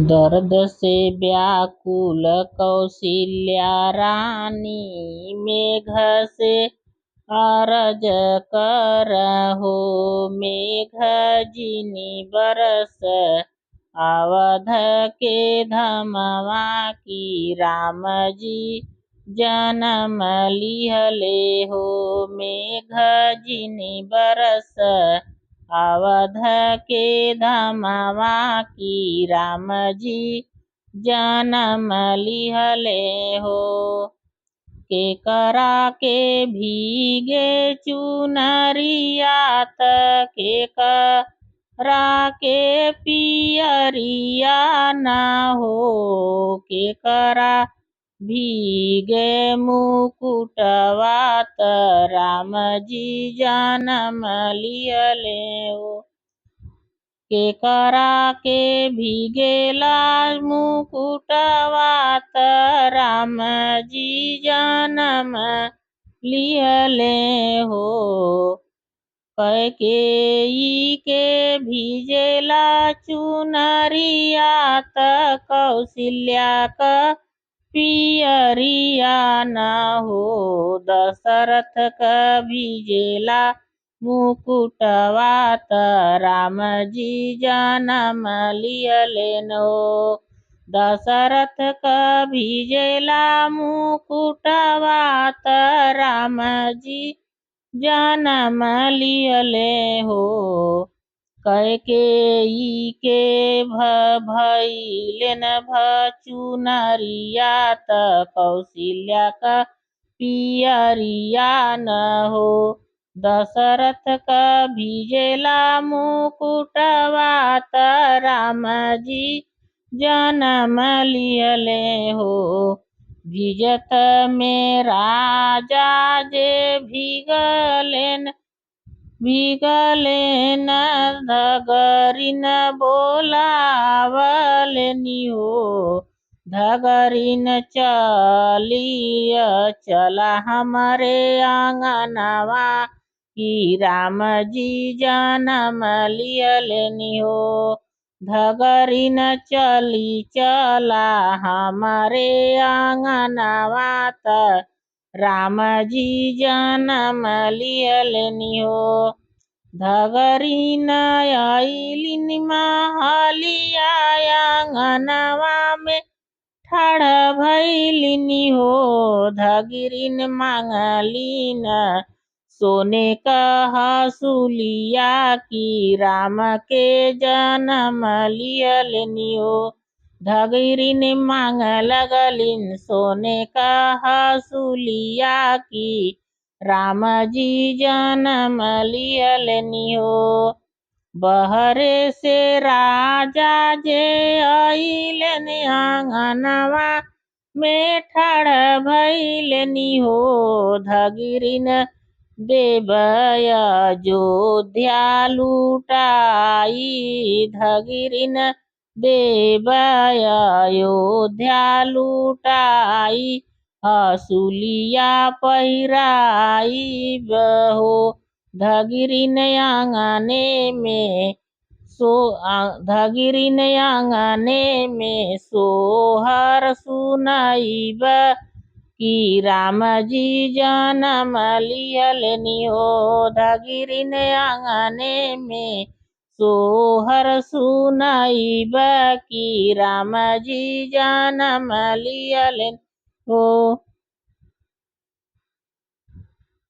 दर्द से व्याकुल कौशल्या रानी, मेघ से अरज करहो। मेघ जिनी बरस अवध के धमवा की, राम जी जन्म लिहले हो। मेघ जिनी बरस अवध के धमवा की, राम जी जन्म लिहले हो। केकरा के भीगे चुनरियात, केकरा के पियरिया न हो। केकरा भीगे मुकुटवात, राम जी जन्म लिहले हो। केकरा के भीगेला मुकुटवात, राम जी जन्म लिहले हो। कैकेयी के भीजेला चुनरियात, कौशल्या का पियरिया न हो। दशरथ का भीजेला मुकुटवात, राम जी जन्म लिहले हो। दशरथ का भीजेला मुकुटवात, राम जी जन्म लिहले हो। कैकेयी के भइलेन चुनरियात, कौशल्या का पियरिया न हो। दशरथ का भीजेला मुकुटवात, राम जी जन्म लिहले हो। भिजत में राजा जे भीगलेन, धगरिन बोलावलेनि हो। धगरिन चलिय चला हमरे आंगनवा की, राम जी जन्म लिहलेनि हो। धगरिन चली चला हमारे आंगनवा त, राम जी जन्म लिहलेनि हो। धगरिन आइलिन महलिया आंगनवा में ठाड़ भइलिनि हो। धगरिन मांगलिन सोने का हसुलिया की, राम के जन्म लिहलेनि हो। धगरिन मांग लगलिन सोने का हसुलिया की, राम जी जन्म लिहलेनि हो। बहरे से राजा जे आइलेन आंगनवा में ठाड़ भइलेनि हो। धगरिन देवय अयोध्या लुटाई, धगरिन देवय अयोध्या लुटाई। हसुलिया पहिराई बहो। धगरिन आंगने में धगरिन आंगने में सोहर सुनाइब की, राम जी जन्म लिहलेनि हो। धगरिन आंगने में सोहर सुनाइब की, राम जी जन्म लिहलेनि हो।